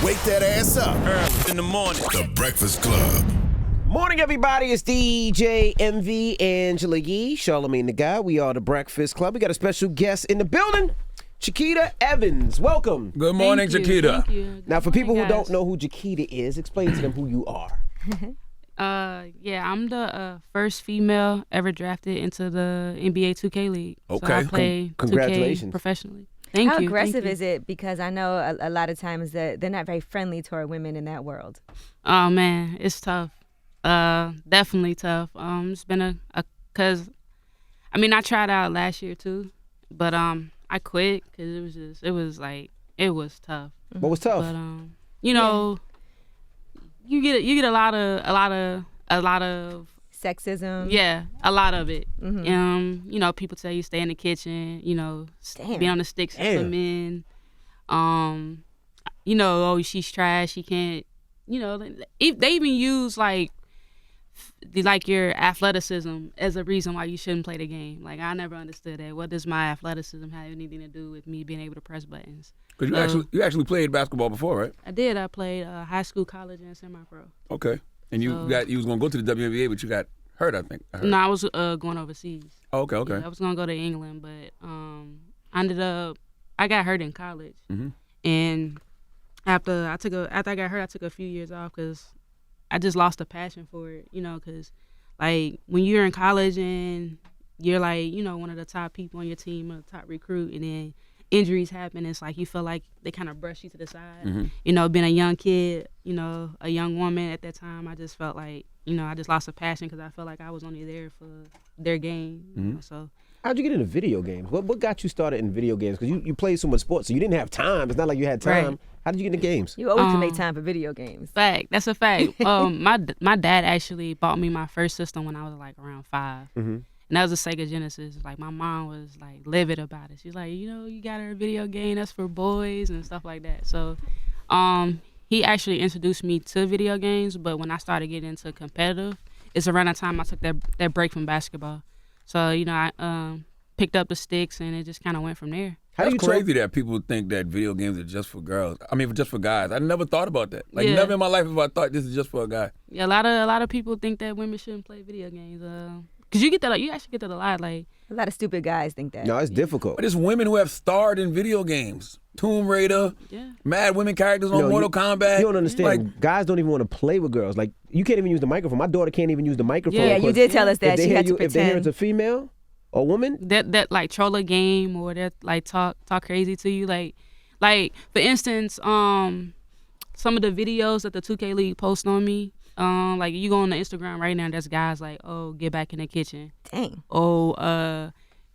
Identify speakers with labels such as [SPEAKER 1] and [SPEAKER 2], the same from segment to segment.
[SPEAKER 1] Wake that ass up.
[SPEAKER 2] Early in the morning.
[SPEAKER 1] The Breakfast Club.
[SPEAKER 3] Morning, everybody. It's DJ MV, Angela Yee, Charlamagne the Guy. We are the Breakfast Club. We got a special guest in the building, Chiquita Evans. Welcome.
[SPEAKER 4] Good morning, Chiquita.
[SPEAKER 5] Thank you.
[SPEAKER 3] Now, for
[SPEAKER 5] Good
[SPEAKER 3] people who
[SPEAKER 5] morning,
[SPEAKER 3] don't
[SPEAKER 5] guys.
[SPEAKER 3] know who Chiquita is, explain to them who you are.
[SPEAKER 5] Yeah, I'm the first female ever drafted into the NBA 2K League. So
[SPEAKER 4] Okay.
[SPEAKER 5] I play
[SPEAKER 3] Congratulations.
[SPEAKER 5] 2K professionally. Thank
[SPEAKER 6] How
[SPEAKER 5] you.
[SPEAKER 6] aggressive
[SPEAKER 5] thank you.
[SPEAKER 6] is it? Because I know a lot of times that they're not very friendly toward women in that world.
[SPEAKER 5] Oh man, it's tough. Definitely tough. It's been cause, I mean, I tried out last year too, but I quit because it was tough.
[SPEAKER 3] What was tough?
[SPEAKER 5] But you know, you get a lot of
[SPEAKER 6] Sexism.
[SPEAKER 5] yeah, a lot of it.
[SPEAKER 6] Mm-hmm.
[SPEAKER 5] You know, people tell you stay in the kitchen. You know,
[SPEAKER 6] Damn.
[SPEAKER 5] be on the sticks for
[SPEAKER 3] Damn.
[SPEAKER 5] men. You know, oh, she's trash. She can't. You know, they even use like your athleticism as a reason why you shouldn't play the game. Like, I never understood that. What does my athleticism have anything to do with me being able to press buttons?
[SPEAKER 4] Because you actually played basketball before, right?
[SPEAKER 5] I did. I played high school, college, and semi-pro.
[SPEAKER 4] Okay. And you was going to go to the WNBA, but you got hurt, I think. I heard.
[SPEAKER 5] No, I was going overseas.
[SPEAKER 4] Oh, okay.
[SPEAKER 5] Yeah, I was gonna go to England, but I got hurt in college, and after I got hurt, I took a few years off because I just lost a passion for it. You know, because like when you're in college and you're like, you know, one of the top people on your team, or the top recruit, and then injuries happen, it's like you feel like they kind of brush you to the side. You know, being a young kid, you know, a young woman at that time, I just felt like, you know, I just lost a passion because I felt like I was only there for their game. You know, so
[SPEAKER 3] How'd you get into video games? What got you started in video games? Because you played so much sports, so you didn't have time. It's not like you had time.
[SPEAKER 5] Right.
[SPEAKER 3] How did you get into games?
[SPEAKER 6] You always can make time for video games.
[SPEAKER 5] fact, that's a fact. My dad actually bought me my first system when I was like around 5. And that was a Sega Genesis. Like, my mom was like livid about it. She's like, you know, you got a video game that's for boys and stuff like that. So, he actually introduced me to video games. But when I started getting into competitive, it's around that time I took that break from basketball. So, you know, I picked up the sticks and it just kind of went from there.
[SPEAKER 4] That's crazy that people think that video games are just for girls. I mean, just for guys. I never thought about that. Like,
[SPEAKER 5] Yeah.
[SPEAKER 4] never in my life have I thought this is just for a guy.
[SPEAKER 5] Yeah, a lot of people think that women shouldn't play video games. Cause you actually get that a lot. Like,
[SPEAKER 6] A lot of stupid guys think that.
[SPEAKER 3] No, it's difficult.
[SPEAKER 4] But it's women who have starred in video games. Tomb Raider,
[SPEAKER 5] yeah.
[SPEAKER 4] mad women characters on
[SPEAKER 3] No,
[SPEAKER 4] Mortal Kombat.
[SPEAKER 3] You don't understand.
[SPEAKER 4] Like,
[SPEAKER 3] Guys don't even want to play with girls. Like, you can't even use the microphone. My daughter can't even use the microphone.
[SPEAKER 5] Yeah,
[SPEAKER 6] Yeah, you
[SPEAKER 3] 'cause
[SPEAKER 6] did tell us that.
[SPEAKER 3] if they
[SPEAKER 6] She
[SPEAKER 3] hear
[SPEAKER 6] had to
[SPEAKER 3] if they hear it's
[SPEAKER 6] pretend.
[SPEAKER 3] a female or woman,
[SPEAKER 5] That like troll a game or that like talk crazy to you, like for instance, some of the videos that the 2K League post on me, like you go on the Instagram right now, there's guys like, oh, get back in the kitchen.
[SPEAKER 6] Dang.
[SPEAKER 5] Oh,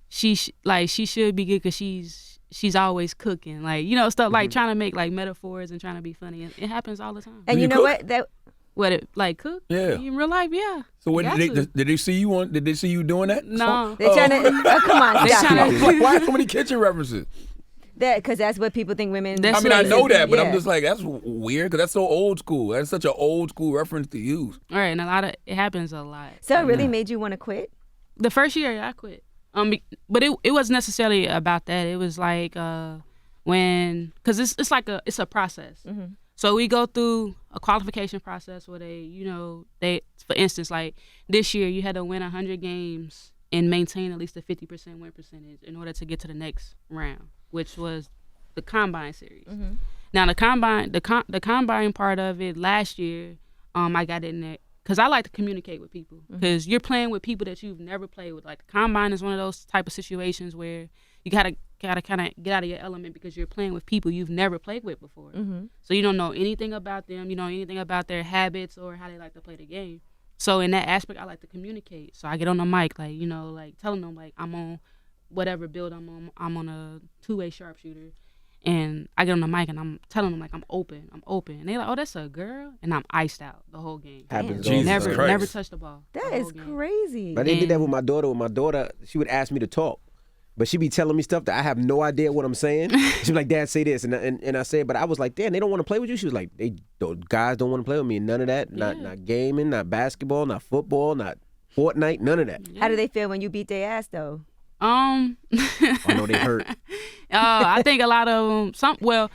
[SPEAKER 5] she should be good because she's always cooking, like, you know, stuff like trying to make like metaphors and trying to be funny. It happens all the time.
[SPEAKER 6] And
[SPEAKER 4] Do
[SPEAKER 6] you
[SPEAKER 4] you
[SPEAKER 6] know
[SPEAKER 4] cook?
[SPEAKER 6] what? That
[SPEAKER 5] What it like cook?
[SPEAKER 4] Yeah.
[SPEAKER 5] In real life, yeah.
[SPEAKER 4] so what
[SPEAKER 5] Got
[SPEAKER 4] did
[SPEAKER 5] to.
[SPEAKER 4] they see you on? Did they see you doing that?
[SPEAKER 5] No.
[SPEAKER 6] they're trying to. Oh, come on,
[SPEAKER 5] They
[SPEAKER 6] stop.
[SPEAKER 5] tryna-
[SPEAKER 6] it.
[SPEAKER 4] Like, why so many kitchen references?
[SPEAKER 6] That because that's what people think women.
[SPEAKER 5] That's
[SPEAKER 4] I mean, I know that, but
[SPEAKER 6] Yeah.
[SPEAKER 4] I'm just like, that's weird because that's so old school. That's such an old school reference to use.
[SPEAKER 5] All right, and it happens a lot.
[SPEAKER 6] So it really made you want to quit?
[SPEAKER 5] The first year I quit. But it wasn't necessarily about that. It was like because it's a process. So we go through a qualification process where they for instance, like this year you had to win 100 games and maintain at least a 50% win percentage in order to get to the next round, which was the combine series. Now the combine part of it last year, I got in there because I like to communicate with people because you're playing with people that you've never played with. Like, the combine is one of those type of situations where you gotta kind of get out of your element because you're playing with people you've never played with before. So you don't know anything about them. You don't know anything about their habits or how they like to play the game. So in that aspect, I like to communicate. So I get on the mic, like, you know, like telling them like I'm on whatever build I'm on. I'm on a 2-way sharpshooter. And I get on the mic and I'm telling them like I'm open. And they're like, oh, that's a girl. And I'm iced out the whole game.
[SPEAKER 3] happens.
[SPEAKER 4] Jesus
[SPEAKER 3] all the time.
[SPEAKER 4] Christ.
[SPEAKER 5] Never touched the ball.
[SPEAKER 6] That
[SPEAKER 5] the
[SPEAKER 6] is
[SPEAKER 5] whole game.
[SPEAKER 6] crazy.
[SPEAKER 3] But they did that with my daughter. With my daughter, she would ask me to talk, but she be telling me stuff that I have no idea what I'm saying. She'd be like, "Dad, say this," and I said, but I was like, "Damn, they don't want to play with you." She was like, guys don't want to play with me. None of that. Not gaming, not basketball, not football, not Fortnite, none of that.
[SPEAKER 6] How do they feel when you beat their ass though?
[SPEAKER 3] I know they hurt.
[SPEAKER 5] I think a lot of them.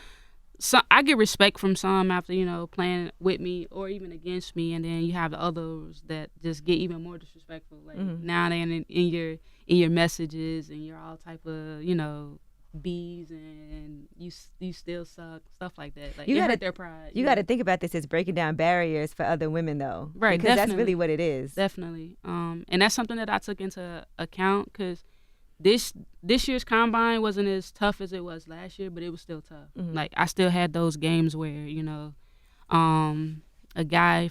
[SPEAKER 5] I get respect from some after, playing with me or even against me, and then you have the others that just get even more disrespectful. Like now they in your messages, and you're all type of, B's, and you still suck, stuff like that. Like, you hurt their pride.
[SPEAKER 6] You got to think about this as breaking down barriers for other women, though.
[SPEAKER 5] Right,
[SPEAKER 6] because
[SPEAKER 5] definitely.
[SPEAKER 6] that's really what it is.
[SPEAKER 5] Definitely. And that's something that I took into account, because this year's combine wasn't as tough as it was last year, but it was still tough. Like, I still had those games where, a guy,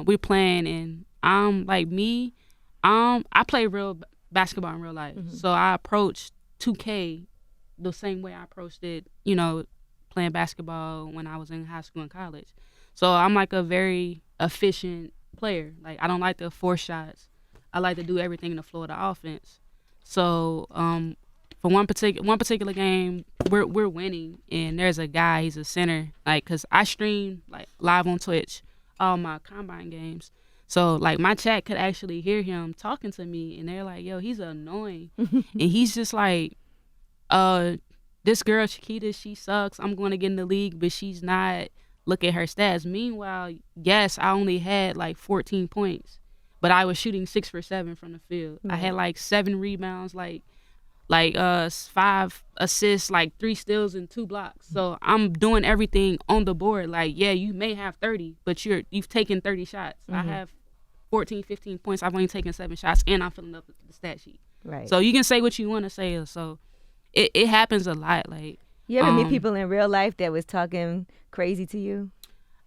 [SPEAKER 5] we're playing, and I play real basketball in real life. So I approached 2K the same way I approached it, playing basketball when I was in high school and college. So I'm like a very efficient player. Like, I don't like to force shots. I like to do everything in the floor of the offense. So for one particular game, we're winning, and there's a guy, he's a center, like, cause I stream like live on Twitch all my combine games. So like my chat could actually hear him talking to me, and they're like, "Yo, he's annoying," and he's just like, "This girl Chiquita, she sucks. I'm going to get in the league, but she's not. Look at her stats." Meanwhile, yes, I only had like 14 points, but I was shooting 6 for 7 from the field. I had like 7 rebounds, like 5 assists, like 3 steals and 2 blocks. So I'm doing everything on the board. Like, yeah, you may have 30, but you've taken 30 shots. I have 14, 15 points. I've only taken 7 shots, and I'm filling up the stat sheet. Right. So you can say what you want to say. So it happens a lot. Like,
[SPEAKER 6] you ever meet people in real life that was talking crazy to you?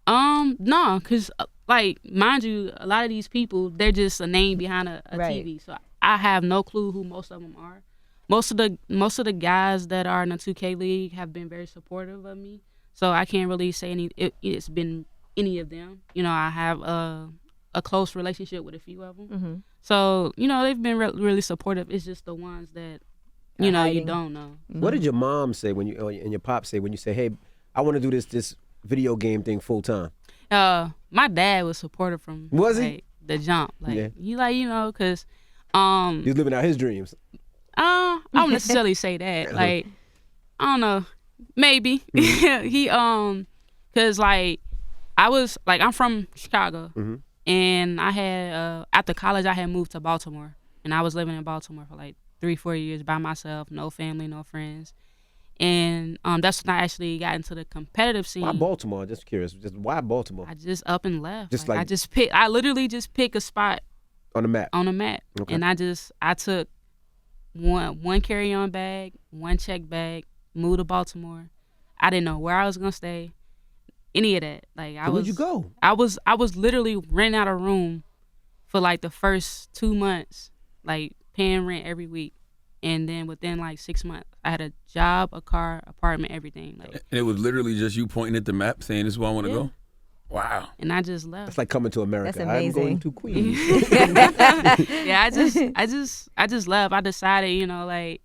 [SPEAKER 5] No, because like, mind you, a lot of these people, they're just a name behind a TV. So I have no clue who most of them are. Most of the guys that are in the 2K league have been very supportive of me. So I can't really say it's been any of them. I have a close relationship with a few of them. So, they've been really supportive. It's just the ones that, you don't know.
[SPEAKER 3] What did your mom say and your pop say when you say, "Hey, I want to do this video game thing full time"?
[SPEAKER 5] My dad was supportive from the jump. Like, he because
[SPEAKER 3] he's living out his dreams.
[SPEAKER 5] I don't necessarily say that. Like, I don't know, maybe he because like I'm from Chicago, and I had after college I had moved to Baltimore, and I was living in Baltimore for like 3-4 years by myself, no family, no friends. And that's when I actually got into the competitive scene.
[SPEAKER 3] Why Baltimore? Just curious. Just why Baltimore?
[SPEAKER 5] I just up and left. I literally just picked a spot
[SPEAKER 3] on the map. Okay.
[SPEAKER 5] And I took one carry-on bag, one check bag, moved to Baltimore. I didn't know where I was gonna stay, any of that. Like,
[SPEAKER 3] where'd you go?
[SPEAKER 5] I was literally renting out a room for like the first 2 months, like paying rent every week. And then within like 6 months, I had a job, a car, apartment, everything. Like,
[SPEAKER 4] and it was literally just you pointing at the map, saying, "This is where I want to go." Wow.
[SPEAKER 5] And I just left.
[SPEAKER 3] It's like coming to America.
[SPEAKER 6] That's amazing.
[SPEAKER 3] I'm going to Queens.
[SPEAKER 5] Yeah, I just left. I decided, like,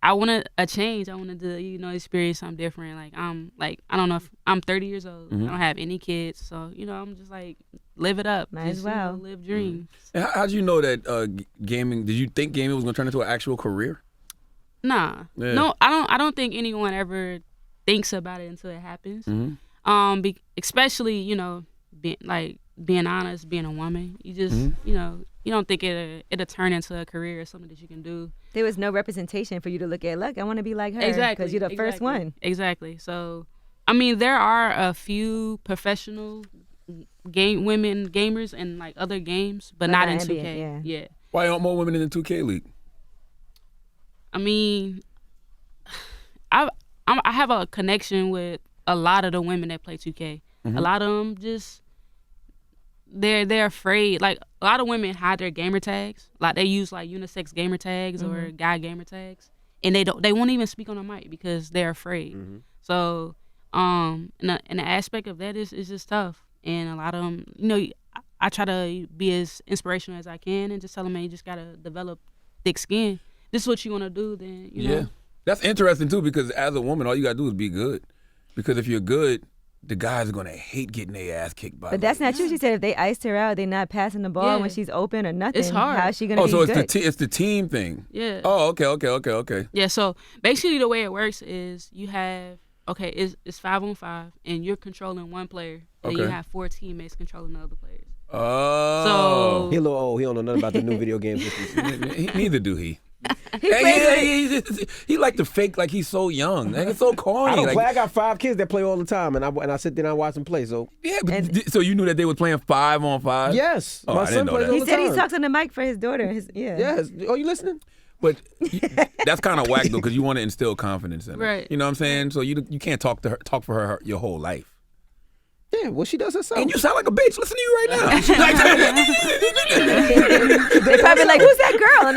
[SPEAKER 5] I wanted a change. I wanted to, experience something different. Like, I don't know if I'm 30 years old. I don't have any kids, so I'm just like, live it up.
[SPEAKER 6] Might as well
[SPEAKER 5] live dreams.
[SPEAKER 4] And how'd you know that gaming? Did you think gaming was gonna turn into an actual career?
[SPEAKER 5] Nah, no, I don't think anyone ever thinks about it until it happens. Especially being honest, being a woman, you just you don't think it'll turn into a career or something that you can do.
[SPEAKER 6] There was no representation for you to look at. Look, I want to be like her.
[SPEAKER 5] Exactly,
[SPEAKER 6] because you're the first one.
[SPEAKER 5] Exactly. So, I mean, there are a few professional women gamers in like other games, but not in 2K. Yeah.
[SPEAKER 4] Why aren't more women in the 2K league?
[SPEAKER 5] I mean, I have a connection with a lot of the women that play 2K. A lot of them just they're afraid. Like, a lot of women hide their gamer tags. Like, they use like unisex gamer tags or guy gamer tags, and they won't even speak on the mic because they're afraid. So and the aspect of that is just tough. And a lot of them, I try to be as inspirational as I can and just tell them, man, you just gotta develop thick skin. This is what you want to do, then you know.
[SPEAKER 4] That's interesting too, because as a woman, all you gotta do is be good. Because if you're good, the guys are gonna hate getting their ass kicked by.
[SPEAKER 6] But that's not true. She said if they iced her out, they're not passing the ball when she's open or nothing.
[SPEAKER 5] It's hard.
[SPEAKER 6] How's she gonna be
[SPEAKER 4] so
[SPEAKER 6] good?
[SPEAKER 4] it's the team thing.
[SPEAKER 5] Yeah.
[SPEAKER 4] Oh, okay.
[SPEAKER 5] Yeah. So basically, the way it works is you have okay, it's 5-on-5, and you're controlling one player, and you have 4 teammates controlling the other players.
[SPEAKER 4] Oh.
[SPEAKER 3] He a little old. He don't know nothing about the new video game systems.
[SPEAKER 4] Neither do he. He like to fake like he's so young. Like, it's so corny.
[SPEAKER 3] I don't
[SPEAKER 4] like,
[SPEAKER 3] play. I got 5 kids that play all the time, and I sit there and I watch them play. So
[SPEAKER 4] yeah, but so you knew that they were playing 5-on-5?
[SPEAKER 3] yes,
[SPEAKER 4] Oh,
[SPEAKER 3] my
[SPEAKER 4] I
[SPEAKER 3] son
[SPEAKER 4] didn't know
[SPEAKER 3] plays
[SPEAKER 4] that.
[SPEAKER 3] all
[SPEAKER 6] He
[SPEAKER 3] the
[SPEAKER 6] said
[SPEAKER 3] time.
[SPEAKER 6] he talks on the mic for his daughter.
[SPEAKER 3] Yes. Oh, you listening?
[SPEAKER 4] But that's kind of whack though, because you want to instill confidence in her.
[SPEAKER 5] Right.
[SPEAKER 4] You know what I'm saying? So you can't talk for her your whole life.
[SPEAKER 3] Yeah. Well, she does herself.
[SPEAKER 4] And you sound like a bitch. Listen to you right now.
[SPEAKER 6] They probably like, who's that girl?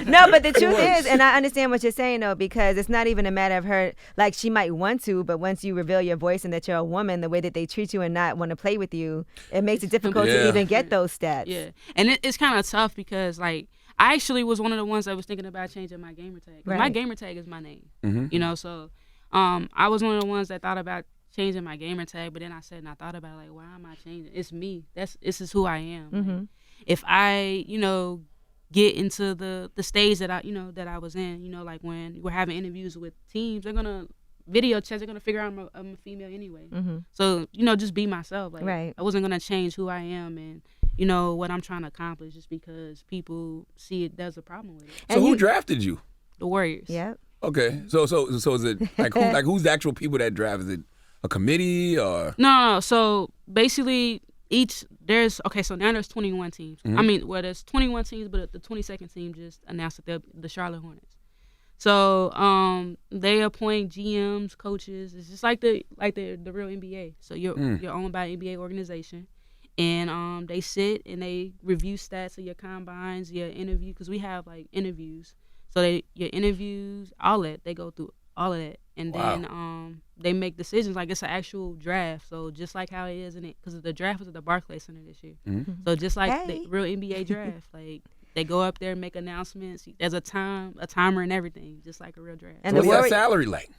[SPEAKER 6] No, but the truth is, and I understand what you're saying though, because it's not even a matter of her. Like she might want to, but once you reveal your voice and that you're a woman, the way that they treat you and not want to play with you, it makes it difficult to even get those stats.
[SPEAKER 5] Yeah, and it's kind of tough because like I actually was one of the ones that was thinking about changing my gamer tag.
[SPEAKER 6] Right.
[SPEAKER 5] My gamer tag is my name.
[SPEAKER 4] Mm-hmm.
[SPEAKER 5] You know, so I was one of the ones that thought about changing my gamer tag, but then I said and I thought about it, like, why am I changing? It's me. This is who I am.
[SPEAKER 6] Mm-hmm.
[SPEAKER 5] Like, if I, get into the stage that I was in, like when we're having interviews with teams, they're gonna video chats, they're gonna figure out I'm a female anyway.
[SPEAKER 6] Mm-hmm.
[SPEAKER 5] So, just be myself. Like
[SPEAKER 6] Right.
[SPEAKER 5] I wasn't gonna change who I am and what I'm trying to accomplish just because people see it, there's a problem with it.
[SPEAKER 4] So who drafted you?
[SPEAKER 5] The Warriors.
[SPEAKER 6] Yep.
[SPEAKER 4] Okay. So is it like who's the actual people that draft? Is it a committee or?
[SPEAKER 5] No. So basically, so now there's 21 teams.
[SPEAKER 4] Mm-hmm.
[SPEAKER 5] I mean, there's 21 teams, but the 22nd team just announced that they're the Charlotte Hornets. So they appoint GMs, coaches. It's just like the real NBA. So you're owned by an NBA organization, and they sit and they review stats of your combines, your interview, because we have like interviews. So your interviews, all that, they go through all of that, and then they make decisions. Like it's an actual draft. So just like how it is in it, because the draft was at the Barclays Center this year.
[SPEAKER 4] Mm-hmm.
[SPEAKER 5] So just like the real NBA draft, like they go up there and make announcements. There's a timer and everything, just like a real draft.
[SPEAKER 6] And
[SPEAKER 4] What's that salary like?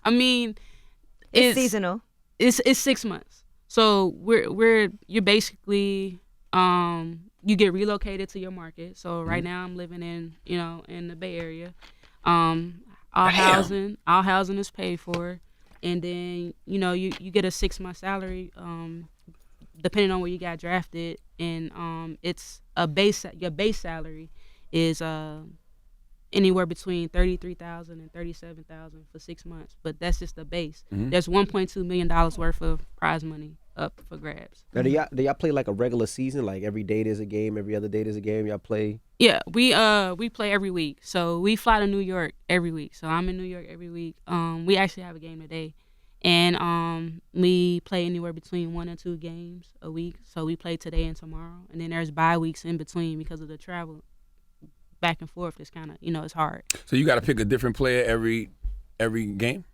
[SPEAKER 5] I mean,
[SPEAKER 6] it's seasonal.
[SPEAKER 5] It's 6 months. So you're basically you get relocated to your market. So right now I'm living in the Bay Area. All housing is paid for, and then you get a 6-month salary depending on where you got drafted, and it's your base salary is anywhere between $33,000 and $37,000 for 6 months, but that's just the base.
[SPEAKER 4] Mm-hmm.
[SPEAKER 5] There's $1.2 million worth of prize money up for grabs.
[SPEAKER 3] Now, do y'all play like a regular season? Like every day there's a game, every other day there's a game. Y'all play?
[SPEAKER 5] Yeah, we play every week. So we fly to New York every week. So I'm in New York every week. We actually have a game today, and we play anywhere between 1 and 2 games a week. So we play today and tomorrow, and then there's bye weeks in between because of the travel back and forth. It's kind of it's hard.
[SPEAKER 4] So you got to pick a different player every game.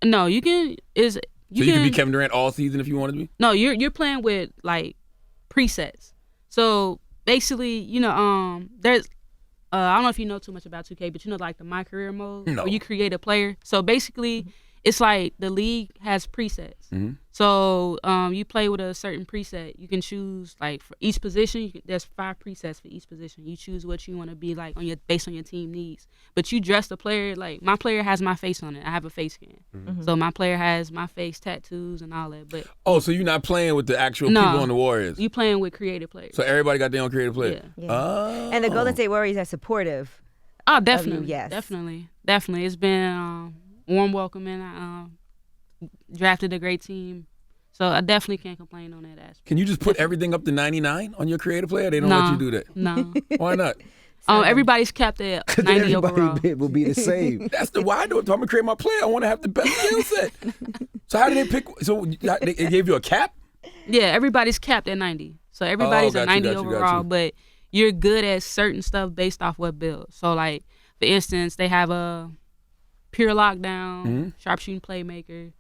[SPEAKER 5] No, you can
[SPEAKER 4] You can be Kevin Durant all season if you wanted to be?
[SPEAKER 5] No, you're playing with like presets. So basically, there's I don't know if you know too much about 2K, but like the My Career mode where you create a player. So basically, it's like the league has presets.
[SPEAKER 4] Mm-hmm.
[SPEAKER 5] So you play with a certain preset. You can choose like for each position. There's 5 presets for each position. You choose what you want to be like based on your team needs. But you dress the player like my player has my face on it. I have a face scan, so my player has my face tattoos and all that. But
[SPEAKER 4] so you're not playing with the actual people on the Warriors.
[SPEAKER 5] You playing with creative players.
[SPEAKER 4] So everybody got their own creative player.
[SPEAKER 6] Yeah.
[SPEAKER 4] Oh.
[SPEAKER 6] And the Golden State Warriors are supportive.
[SPEAKER 5] Oh, definitely.
[SPEAKER 6] Yes.
[SPEAKER 5] Definitely. It's been warm welcoming. I drafted a great team, so I definitely can't complain on that aspect.
[SPEAKER 4] Can you just put everything up to 99 on your creative player? They don't let you do that.
[SPEAKER 5] No.
[SPEAKER 4] Why not?
[SPEAKER 5] Everybody's capped at 90 overall.
[SPEAKER 3] Everybody will be the same.
[SPEAKER 4] That's why I do it. I'm gonna create my player. I want to have the best skill set. So how did they pick? So they gave you a cap?
[SPEAKER 5] Yeah, everybody's capped at 90. So everybody's a 90 overall, but you're good at certain stuff based off what build. So like for instance, they have a pure lockdown, sharpshooting playmaker,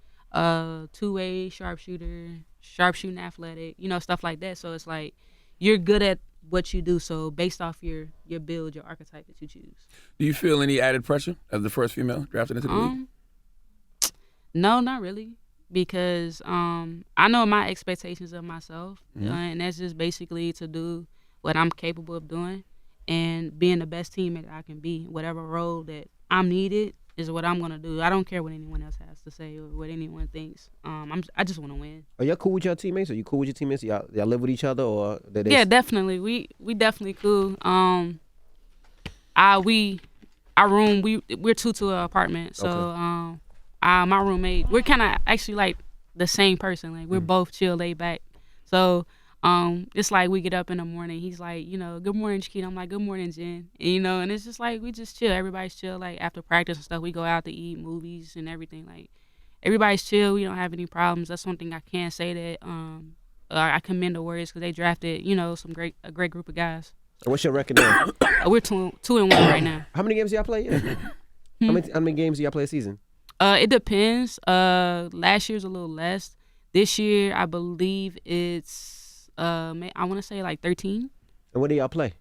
[SPEAKER 5] two-way sharpshooter, sharpshooting athletic, stuff like that. So it's like you're good at what you do. So based off your build, your archetype that you choose.
[SPEAKER 4] Do you feel any added pressure as the first female drafted into the league?
[SPEAKER 5] No, not really, because I know my expectations of myself, and that's just basically to do what I'm capable of doing and being the best teammate I can be, whatever role that I'm needed. is what I'm gonna do. I don't care what anyone else has to say or what anyone thinks. I just want to win.
[SPEAKER 3] Are y'all cool with your teammates? Are you cool with your teammates? Y'all live with each other or?
[SPEAKER 5] Yeah, definitely. We definitely cool. Our room we're two to an apartment, so
[SPEAKER 3] Okay.
[SPEAKER 5] my roommate, we're kind of actually like the same person. Like we're both chill, laid back. So it's like we get up in the morning. He's like, good morning, Chiquita. I'm like, good morning, Jen. And it's just like we just chill. Everybody's chill. Like after practice and stuff, we go out to eat, movies and everything. Like everybody's chill. We don't have any problems. That's one thing I can say that I commend the Warriors because they drafted a great group of guys.
[SPEAKER 3] So what's your record now?
[SPEAKER 5] We're 2-1 right now.
[SPEAKER 3] How many games do y'all play? Yeah. How many games do y'all play a season?
[SPEAKER 5] It depends. Last year's a little less. This year, I believe it's I want to say like 13.
[SPEAKER 3] And when do y'all play?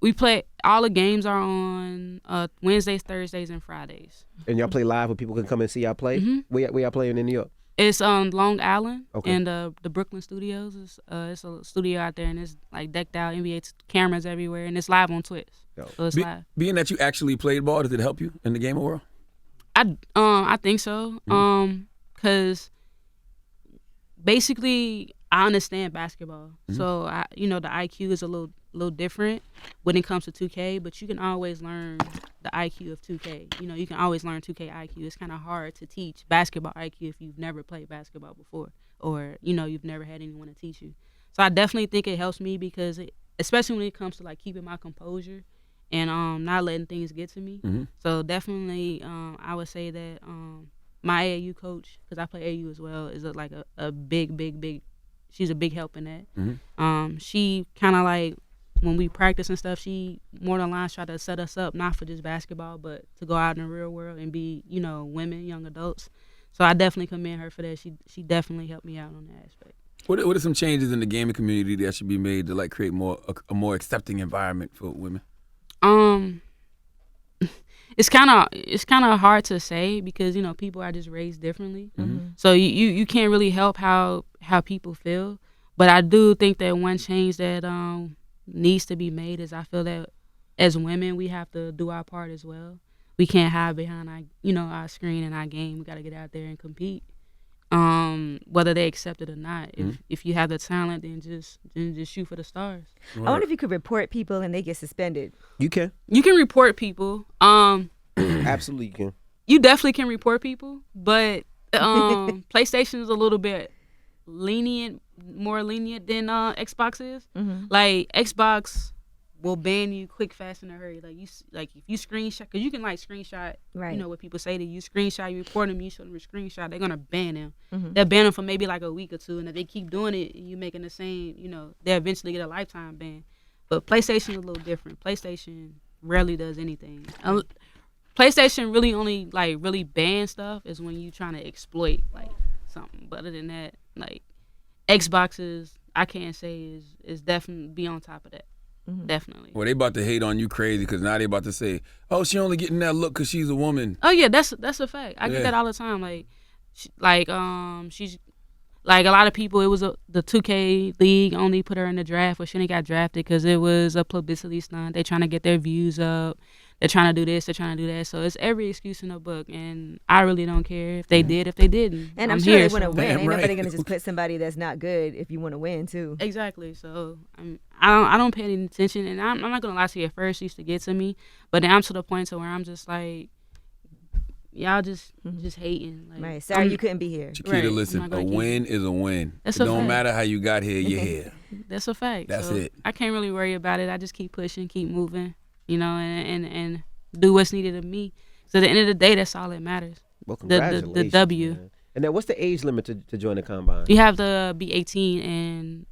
[SPEAKER 5] We play. All the games are on Wednesdays, Thursdays, and Fridays.
[SPEAKER 3] And y'all play live where people can come and see y'all play?
[SPEAKER 5] Mhm.
[SPEAKER 3] Where y'all playing in New York?
[SPEAKER 5] It's on Long Island
[SPEAKER 3] Okay.
[SPEAKER 5] and the Brooklyn Studios. It's a studio out there and it's like decked out, NBA cameras everywhere, and it's live on Twitch.
[SPEAKER 3] Yo.
[SPEAKER 5] So it's live.
[SPEAKER 4] Being that you actually played ball, did it help you in the game world?
[SPEAKER 5] I think so. Cause basically I understand basketball, so the IQ is a little different when it comes to 2K, but you can always learn the IQ of 2K. You can always learn 2K IQ. It's kind of hard to teach basketball IQ if you've never played basketball before, or you've never had anyone to teach you. So I definitely think it helps me because especially when it comes to like keeping my composure and not letting things get to me. So definitely I would say that my AAU coach, because I play AAU as well, is like a big, she's a big help in that. She kind of like, when we practice and stuff, she more than lines try to set us up, not for just basketball, but to go out in the real world and be, women, young adults. So I definitely commend her for that. She definitely helped me out on that aspect.
[SPEAKER 4] What are some changes in the gaming community that should be made to like create a more accepting environment for women?
[SPEAKER 5] It's kind of hard to say because people are just raised differently. So you can't really help how people feel. But I do think that one change that needs to be made is I feel that as women we have to do our part as well. We can't hide behind our screen and our game. We got to get out there and compete. Whether they accept it or not. If you have the talent, then just shoot for the stars.
[SPEAKER 6] I wonder if you could report people and they get suspended.
[SPEAKER 3] You can.
[SPEAKER 5] You can report people.
[SPEAKER 3] Absolutely you can.
[SPEAKER 5] You definitely can report people, but PlayStation is a little bit more lenient than Xbox is. Like Xbox will ban you quick, fast, in a hurry. Like if you screenshot, because you can like screenshot,
[SPEAKER 6] Right.
[SPEAKER 5] What people say to you. Screenshot, you report them, you show them a screenshot, they're gonna ban them. They'll ban them for maybe like a week or two, and if they keep doing it, and you making the same, they'll eventually get a lifetime ban. But PlayStation is a little different. PlayStation rarely does anything. PlayStation really only like really ban stuff is when you trying to exploit like something. But other than that, like Xboxes, I can't say is definitely be on top of that. Definitely.
[SPEAKER 4] Well, they about to hate on you crazy because now they about to say, "Oh, she only getting that look because she's a woman."
[SPEAKER 5] Oh yeah, that's a fact. I get that all the time. Like, she's like a lot of people. It was the 2K league only put her in the draft, but she didn't got drafted because it was a publicity stunt. They trying to get their views up. They're trying to do this. They're trying to do that. So it's every excuse in the book, and I really don't care if they did, if they didn't.
[SPEAKER 6] And I'm
[SPEAKER 5] I'm
[SPEAKER 6] sure
[SPEAKER 5] here,
[SPEAKER 6] they want to
[SPEAKER 5] so.
[SPEAKER 6] win.
[SPEAKER 4] Damn
[SPEAKER 6] Ain't nobody
[SPEAKER 4] right.
[SPEAKER 6] gonna just put somebody that's not good if you want to win too.
[SPEAKER 5] Exactly. So I don't pay any attention, and I'm not gonna lie to you. At first, it used to get to me, but now I'm to the point to where I'm just like, y'all just hating. Like,
[SPEAKER 6] Right. Sorry you couldn't be here.
[SPEAKER 4] Chiquita,
[SPEAKER 5] Right.
[SPEAKER 4] listen,
[SPEAKER 5] I'm not
[SPEAKER 4] a
[SPEAKER 5] gonna keep
[SPEAKER 4] win is a win.
[SPEAKER 5] That's
[SPEAKER 4] It
[SPEAKER 5] a
[SPEAKER 4] don't
[SPEAKER 5] fact.
[SPEAKER 4] matter how you got here, you're here.
[SPEAKER 5] That's a fact.
[SPEAKER 4] That's
[SPEAKER 5] So
[SPEAKER 4] it.
[SPEAKER 5] I can't really worry about it. I just keep pushing, keep moving, and do what's needed of me. So at the end of the day, that's all that matters.
[SPEAKER 3] Well,
[SPEAKER 5] The
[SPEAKER 3] congratulations.
[SPEAKER 5] W.
[SPEAKER 3] Man. And then what's the age limit to join the combine?
[SPEAKER 5] You have to be 18 and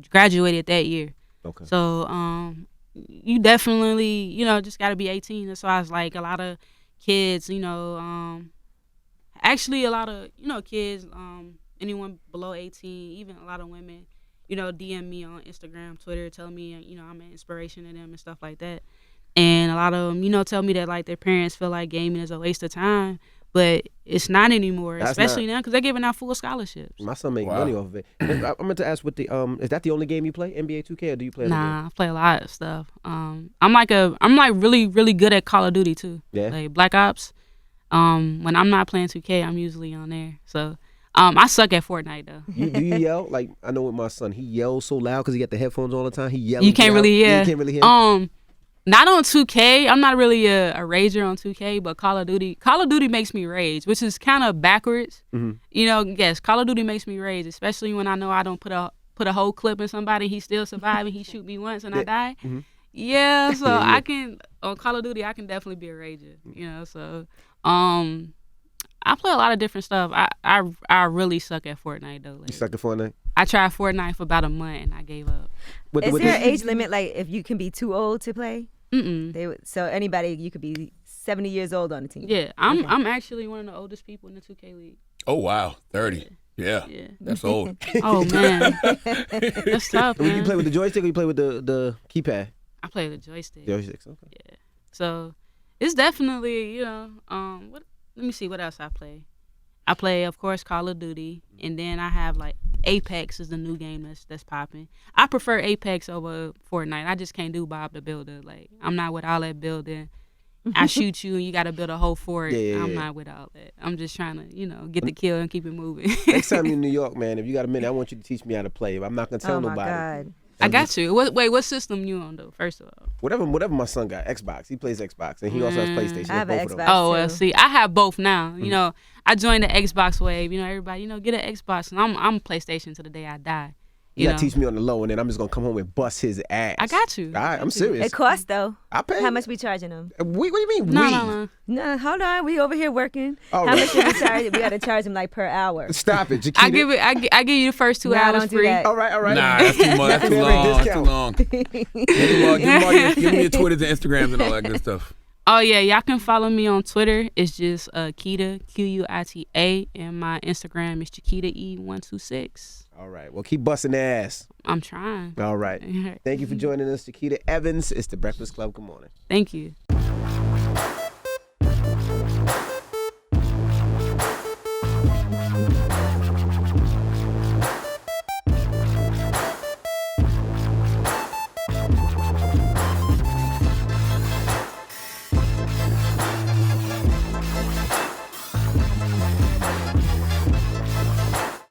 [SPEAKER 5] graduated that year.
[SPEAKER 3] Okay.
[SPEAKER 5] So you definitely, just got to be 18. That's why it's like a lot of kids, actually a lot of, kids, anyone below 18, even a lot of women, DM me on Instagram, Twitter, tell me, I'm an inspiration to them and stuff like that. And a lot of them, tell me that like their parents feel like gaming is a waste of time. but it's not anymore,
[SPEAKER 3] That's
[SPEAKER 5] especially now because they're giving out full scholarships.
[SPEAKER 3] My son make money off of it. I meant to ask what the is that the only game you play, NBA 2K, or do you play?
[SPEAKER 5] Nah, I play a lot of stuff. I'm like really really good at Call of Duty too.
[SPEAKER 3] Yeah.
[SPEAKER 5] Like Black Ops. When I'm not playing 2K, I'm usually on there. So I suck at Fortnite though.
[SPEAKER 3] Do you yell? Like I know with my son, he yells so loud because he got the headphones all the time. He yells.
[SPEAKER 5] You can't really hear.
[SPEAKER 3] You can't really hear.
[SPEAKER 5] Not on 2K. I'm not really a rager on 2K, but Call of Duty makes me rage, which is kind of backwards.
[SPEAKER 3] Mm-hmm.
[SPEAKER 5] You know, yes, Call of Duty makes me rage, especially when I know I don't put a whole clip in somebody, he still surviving, he shoot me once and I die.
[SPEAKER 3] Mm-hmm.
[SPEAKER 5] Yeah, so I can on Call of Duty I can definitely be a rager. You know, so I play a lot of different stuff. I really suck at Fortnite though. Like,
[SPEAKER 3] You suck at Fortnite?
[SPEAKER 5] I tried Fortnite for about a month and I gave up.
[SPEAKER 6] Is there an age limit, like if you can be too old to play? So anybody, you could be 70 years old on the team.
[SPEAKER 5] Yeah, I'm actually one of the oldest people in the 2K league.
[SPEAKER 4] Oh wow, 30. Yeah. That's old.
[SPEAKER 5] Oh man, that's tough. Man.
[SPEAKER 3] You play with the joystick or you play with the keypad?
[SPEAKER 5] I play the joystick.
[SPEAKER 3] Joysticks, okay.
[SPEAKER 5] Yeah. So it's definitely let me see what else I play. I play, of course, Call of Duty, and then I have like Apex is the new game that's popping. I prefer Apex over Fortnite. I just can't do Bob the Builder. Like I'm not with all that building. I shoot you and you got to build a whole fort. I'm not with all that. I'm just trying to, get the kill and keep it moving.
[SPEAKER 3] Next time you're in New York, man, if you got a minute, I want you to teach me how to play. I'm not gonna tell nobody.
[SPEAKER 6] Oh my God.
[SPEAKER 5] I got you. What system you on though? First of all,
[SPEAKER 3] whatever my son got, Xbox. He plays Xbox, and he also has PlayStation.
[SPEAKER 6] I have an
[SPEAKER 3] both of
[SPEAKER 6] Xbox.
[SPEAKER 3] those.
[SPEAKER 5] oh well,
[SPEAKER 6] too.
[SPEAKER 5] see, I have both now. You know, I joined the Xbox wave. Everybody, get an Xbox, and I'm PlayStation to the day I die.
[SPEAKER 3] You gotta teach me on the low, and then I'm just gonna come home and bust his ass.
[SPEAKER 5] I got you.
[SPEAKER 3] All right, I'm serious.
[SPEAKER 6] It costs though.
[SPEAKER 3] I pay.
[SPEAKER 6] How much we charging them?
[SPEAKER 3] What do you mean?
[SPEAKER 5] No.
[SPEAKER 6] No, hold on. We over here working.
[SPEAKER 3] All
[SPEAKER 6] How
[SPEAKER 3] right.
[SPEAKER 6] much should we charge? We gotta charge them like per hour.
[SPEAKER 3] Stop it, Chiquita.
[SPEAKER 5] I give you the first 2
[SPEAKER 6] Nah,
[SPEAKER 5] hours
[SPEAKER 6] don't do
[SPEAKER 5] free.
[SPEAKER 6] that.
[SPEAKER 3] All right.
[SPEAKER 4] Nah, that's too much. That's too long. That's too long. Give me your Twitters and Instagrams and all that good stuff.
[SPEAKER 5] Oh yeah, y'all can follow me on Twitter. It's just Kita Quita, and my Instagram is Chiquita E126.
[SPEAKER 3] All right. Well, keep busting the ass.
[SPEAKER 5] I'm trying.
[SPEAKER 3] All right. Thank you for joining us, Chiquita Evans. It's the Breakfast Club. Good morning.
[SPEAKER 5] Thank you.